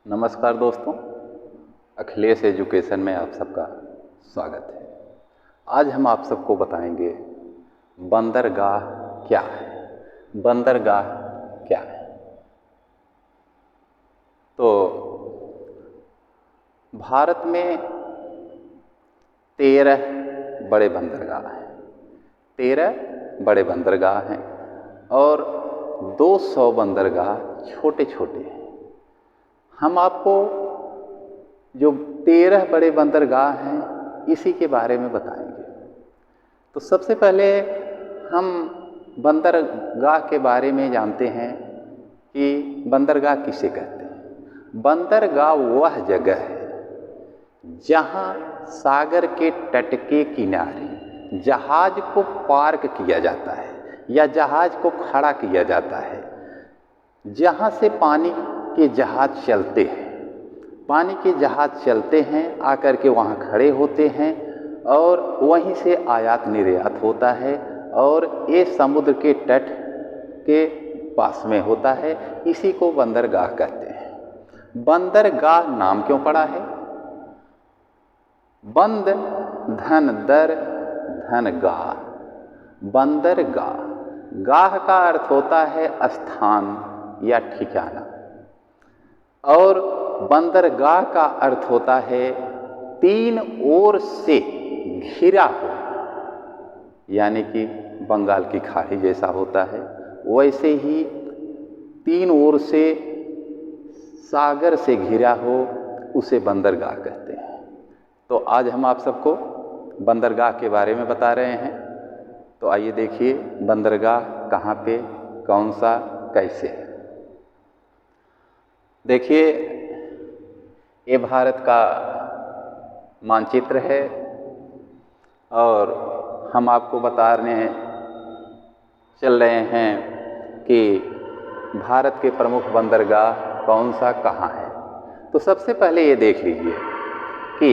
नमस्कार दोस्तों, अखिलेश एजुकेशन में आप सबका स्वागत है। आज हम आप सबको बताएंगे बंदरगाह क्या है। बंदरगाह क्या है? तो भारत में 13 बड़े बंदरगाह हैं। 13 बड़े बंदरगाह हैं और 200 बंदरगाह छोटे छोटे हैं। हम आपको जो 13 बड़े बंदरगाह हैं इसी के बारे में बताएंगे। तो सबसे पहले हम बंदरगाह के बारे में जानते हैं कि बंदरगाह किसे कहते हैं। बंदरगाह वह जगह है जहाँ सागर के तट के किनारे जहाज को पार्क किया जाता है या जहाज को खड़ा किया जाता है, जहाँ से पानी के जहाज चलते हैं। पानी के जहाज चलते हैं, आकर के वहाँ खड़े होते हैं और वहीं से आयात निर्यात होता है और ये समुद्र के तट के पास में होता है। इसी को बंदरगाह कहते हैं। बंदरगाह नाम क्यों पड़ा है? बंद धन दर धन गाह। बंदरगाह, गाह का अर्थ होता है स्थान या ठिकाना और बंदरगाह का अर्थ होता है 3 ओर से घिरा हो, यानी कि बंगाल की खाड़ी जैसा होता है वैसे ही 3 ओर से सागर से घिरा हो, उसे बंदरगाह कहते हैं। तो आज हम आप सबको बंदरगाह के बारे में बता रहे हैं। तो आइए देखिए बंदरगाह कहाँ पे, कौन सा, कैसे है। देखिए, ये भारत का मानचित्र है और हम आपको बताने चल रहे हैं कि भारत के प्रमुख बंदरगाह कौन सा कहाँ है। तो सबसे पहले ये देख लीजिए कि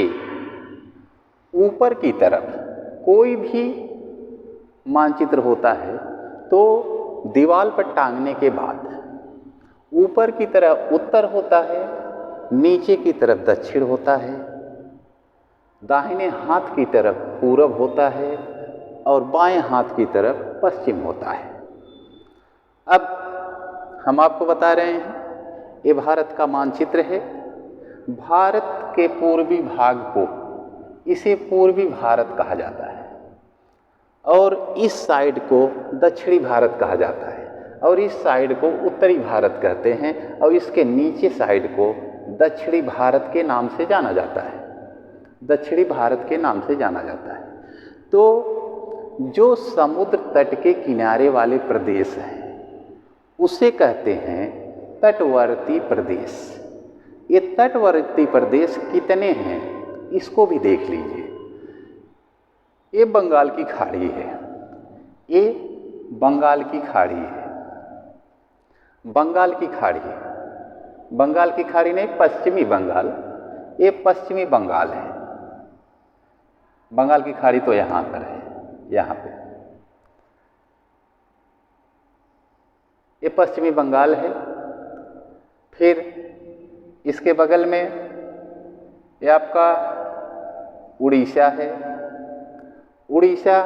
ऊपर की तरफ कोई भी मानचित्र होता है तो दीवार पर टांगने के बाद ऊपर की तरफ उत्तर होता है, नीचे की तरफ दक्षिण होता है, दाहिने हाथ की तरफ पूरब होता है और बाएं हाथ की तरफ पश्चिम होता है। अब हम आपको बता रहे हैं ये भारत का मानचित्र है। भारत के पूर्वी भाग को इसे पूर्वी भारत कहा जाता है और इस साइड को दक्षिणी भारत कहा जाता है और इस साइड को उत्तरी भारत कहते हैं और इसके नीचे साइड को दक्षिणी भारत के नाम से जाना जाता है। दक्षिणी भारत के नाम से जाना जाता है। तो जो समुद्र तट के किनारे वाले प्रदेश हैं उसे कहते हैं तटवर्ती प्रदेश। ये तटवर्ती प्रदेश कितने हैं इसको भी देख लीजिए। ये बंगाल की खाड़ी है, ये बंगाल की खाड़ी है, बंगाल की खाड़ी है, बंगाल की खाड़ी नहीं, पश्चिमी बंगाल, ये पश्चिमी बंगाल है। बंगाल की खाड़ी तो यहाँ पर है, यहाँ पे ये पश्चिमी बंगाल है। फिर इसके बगल में ये आपका उड़ीसा है, उड़ीसा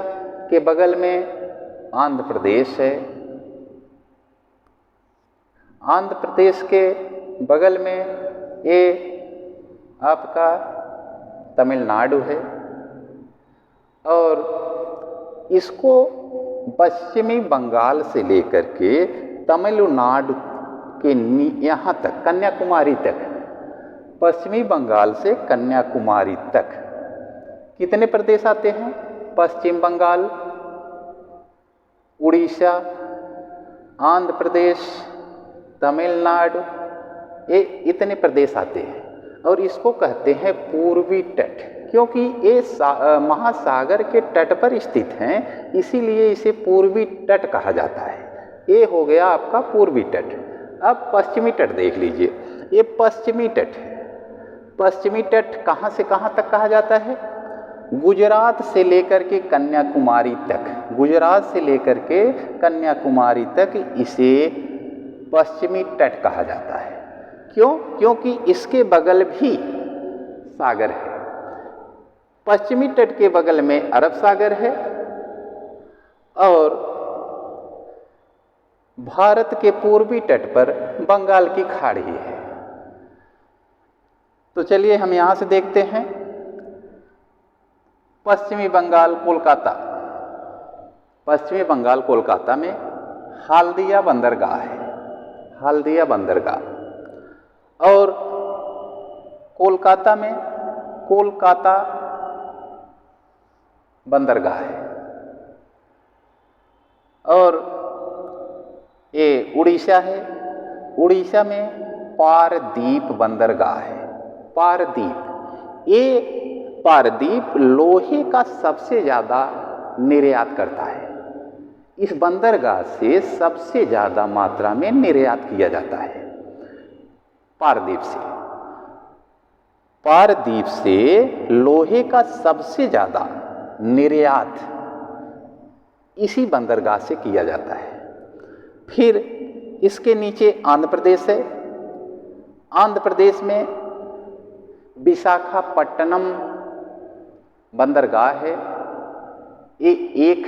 के बगल में आंध्र प्रदेश है, आंध्र प्रदेश के बगल में ये आपका तमिलनाडु है और इसको पश्चिमी बंगाल से लेकर के तमिलनाडु के यहाँ तक, कन्याकुमारी तक, पश्चिमी बंगाल से कन्याकुमारी तक कितने प्रदेश आते हैं? पश्चिम बंगाल, उड़ीसा, आंध्र प्रदेश, तमिलनाडु, ये इतने प्रदेश आते हैं और इसको कहते हैं पूर्वी तट, क्योंकि ये महासागर के तट पर स्थित हैं, इसीलिए इसे पूर्वी तट कहा जाता है। ये हो गया आपका पूर्वी तट। अब पश्चिमी तट देख लीजिए, ये पश्चिमी तट है। पश्चिमी तट कहाँ से कहाँ तक कहा जाता है? गुजरात से लेकर के कन्याकुमारी तक, गुजरात से लेकर के कन्याकुमारी तक इसे पश्चिमी तट कहा जाता है। क्यों? क्योंकि इसके बगल भी सागर है। पश्चिमी तट के बगल में अरब सागर है और भारत के पूर्वी तट पर बंगाल की खाड़ी है। तो चलिए हम यहां से देखते हैं। पश्चिमी बंगाल कोलकाता, पश्चिमी बंगाल कोलकाता में हल्दिया बंदरगाह है, हल्दिया बंदरगाह। और कोलकाता में कोलकाता बंदरगाह है। और ये उड़ीसा है, उड़ीसा में पारदीप बंदरगाह है। पारदीप, ये पारदीप लोहे का सबसे ज़्यादा निर्यात करता है। इस बंदरगाह से सबसे ज़्यादा मात्रा में निर्यात किया जाता है पारदीप से। पारदीप से लोहे का सबसे ज़्यादा निर्यात इसी बंदरगाह से किया जाता है। फिर इसके नीचे आंध्र प्रदेश है। आंध्र प्रदेश में विशाखापट्टनम बंदरगाह है। ये एक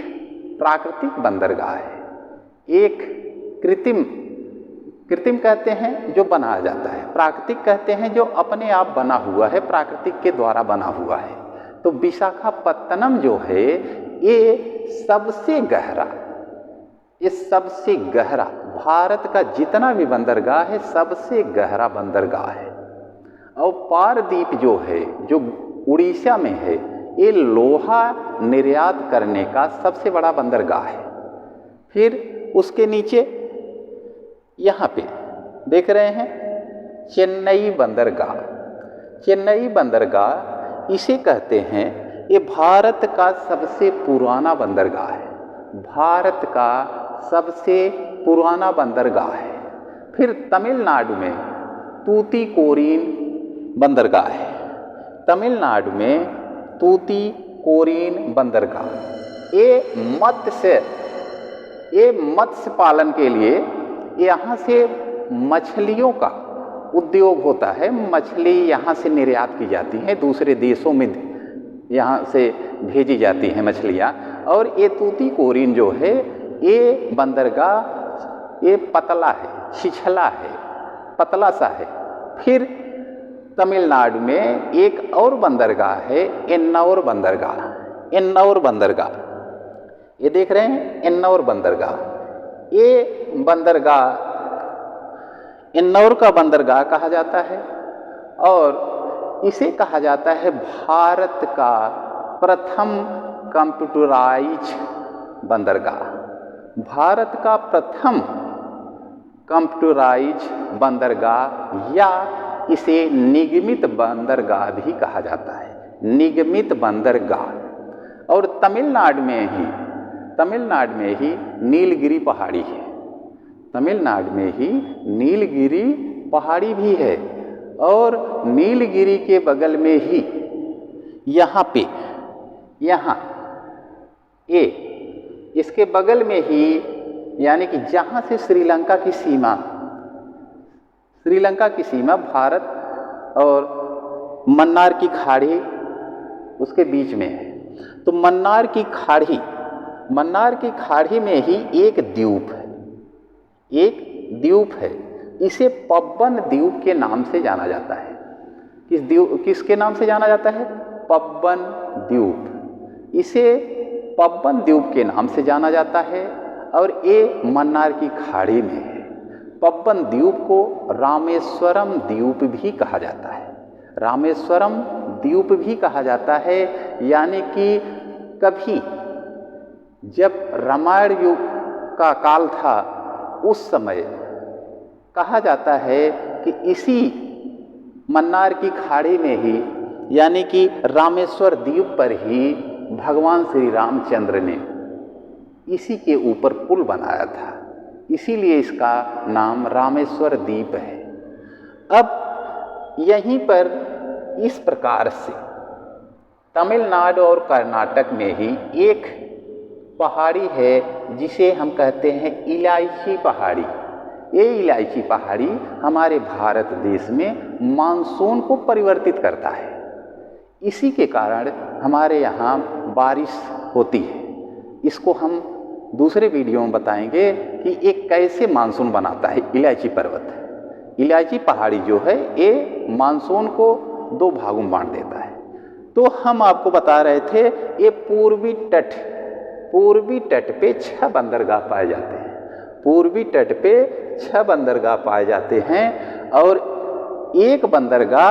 प्राकृतिक बंदरगाह है, एक कृत्रिम कहते हैं जो बनाया जाता है, प्राकृतिक कहते हैं जो अपने आप बना हुआ है, प्राकृतिक के द्वारा बना हुआ है। तो विशाखापट्टनम जो है ये सबसे गहरा भारत का जितना भी बंदरगाह है सबसे गहरा बंदरगाह है। और पारदीप जो है, जो उड़ीसा में है, ये लोहा निर्यात करने का सबसे बड़ा बंदरगाह है। फिर उसके नीचे यहाँ पे देख रहे हैं चेन्नई बंदरगाह। चेन्नई बंदरगाह इसे कहते हैं, ये भारत का सबसे पुराना बंदरगाह है, भारत का सबसे पुराना बंदरगाह है। फिर तमिलनाडु में तूतीकोरिन बंदरगाह है, तमिलनाडु में तूतीकोरिन बंदरगाह। ये मत्स्य पालन के लिए यहाँ से मछलियों का उद्योग होता है। मछली यहाँ से निर्यात की जाती है, दूसरे देशों में यहाँ से भेजी जाती हैं मछलियाँ। और ये तूतीकोरिन जो है ये बंदरगाह ये पतला है, छिछला है, पतला सा है। फिर तमिलनाडु में एक और बंदरगाह है एन्नौर बंदरगाह। एन्नौर बंदरगाह ये देख रहे हैं, एन्नौर बंदरगाह। ये बंदरगाह एन्नौर का बंदरगाह कहा जाता है और इसे कहा जाता है भारत का प्रथम कंप्यूटराइज बंदरगाह। भारत का प्रथम कंप्यूटराइज बंदरगाह या इसे निगमित बंदरगाह भी कहा जाता है, निगमित बंदरगाह। और तमिलनाडु में ही नीलगिरी पहाड़ी है, तमिलनाडु में ही नीलगिरी पहाड़ी भी है। और नीलगिरी के बगल में ही यहाँ इसके बगल में ही, यानी कि जहाँ से श्रीलंका की सीमा भारत और मन्नार की खाड़ी उसके बीच में है। तो मन्नार की खाड़ी में ही एक द्वीप है, इसे पब्बन द्वीप के नाम से जाना जाता है। किसके नाम से जाना जाता है? पब्बन द्वीप। इसे पब्बन द्वीप के नाम से जाना जाता है और ये मन्नार की खाड़ी में है। पब्बन द्वीप को रामेश्वरम द्वीप भी कहा जाता है, रामेश्वरम द्वीप भी कहा जाता है। यानी कि कभी जब रामायण युग का काल था उस समय कहा जाता है कि इसी मन्नार की खाड़ी में ही, यानी कि रामेश्वर द्वीप पर ही भगवान श्री रामचंद्र ने इसी के ऊपर पुल बनाया था, इसीलिए इसका नाम रामेश्वर द्वीप है। अब यहीं पर इस प्रकार से तमिलनाडु और कर्नाटक में ही एक पहाड़ी है जिसे हम कहते हैं इलायची पहाड़ी। ये इलायची पहाड़ी हमारे भारत देश में मानसून को परिवर्तित करता है। इसी के कारण हमारे यहाँ बारिश होती है। इसको हम दूसरे वीडियो में बताएंगे कि ये कैसे मानसून बनाता है इलायची पर्वत। इलायची पहाड़ी जो है ये मानसून को 2 भागों में बांट देता है। तो हम आपको बता रहे थे ये पूर्वी तट पे 6 बंदरगाह पाए जाते हैं। पूर्वी तट पे 6 बंदरगाह पाए जाते हैं और एक बंदरगाह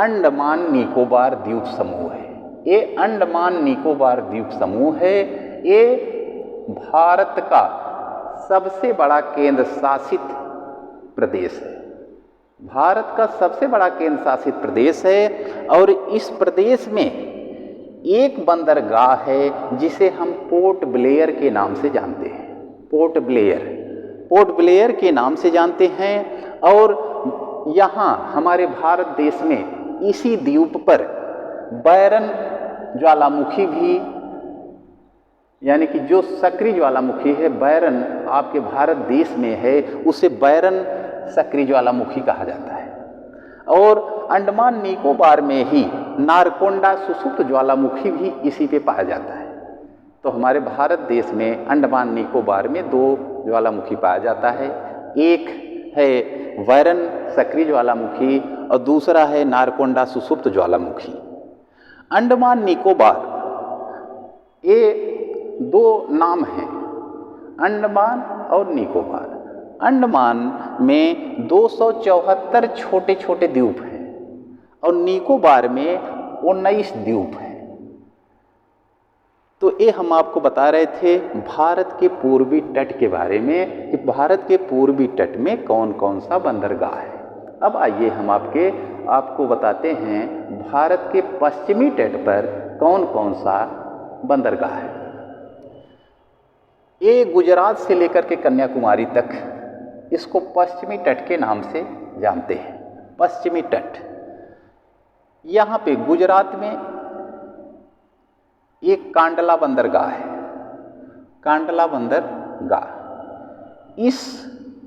अंडमान निकोबार द्वीप समूह है। ये अंडमान निकोबार द्वीप समूह है, ये भारत का सबसे बड़ा केंद्र शासित प्रदेश है। भारत का सबसे बड़ा केंद्र शासित प्रदेश है और इस प्रदेश में एक बंदरगाह है जिसे हम पोर्ट ब्लेयर के नाम से जानते हैं। पोर्ट ब्लेयर के नाम से जानते हैं। और यहाँ हमारे भारत देश में इसी द्वीप पर बैरन ज्वालामुखी भी, यानी कि जो सक्रिय ज्वालामुखी है बैरन आपके भारत देश में है, उसे बैरन सक्रिय ज्वालामुखी कहा जाता है। और अंडमान निकोबार में ही नारकोंडा सुषुप्त ज्वालामुखी भी इसी पे पाया जाता है। तो हमारे भारत देश में अंडमान निकोबार में 2 ज्वालामुखी पाया जाता है। एक है बैरन सक्रिय ज्वालामुखी और दूसरा है नारकोंडा सुषुप्त ज्वालामुखी। अंडमान निकोबार ये 2 नाम हैं, अंडमान और निकोबार। अंडमान में 274 छोटे छोटे द्वीप हैं और निकोबार में 19 द्वीप हैं। तो ये हम आपको बता रहे थे भारत के पूर्वी तट के बारे में कि भारत के पूर्वी तट में कौन कौन सा बंदरगाह है। अब आइए हम आपको बताते हैं भारत के पश्चिमी तट पर कौन कौन सा बंदरगाह है। ये गुजरात से लेकर के कन्याकुमारी तक इसको पश्चिमी तट के नाम से जानते हैं। पश्चिमी तट, यहाँ पे गुजरात में एक कांडला बंदरगाह है। कांडला बंदरगाह, इस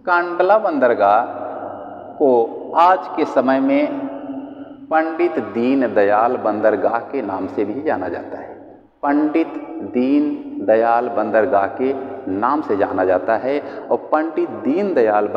कांडला बंदरगाह को आज के समय में पंडित दीनदयाल बंदरगाह के नाम से भी जाना जाता है। पंडित दीनदयाल बंदरगाह के नाम से जाना जाता है और पंडित दीनदयाल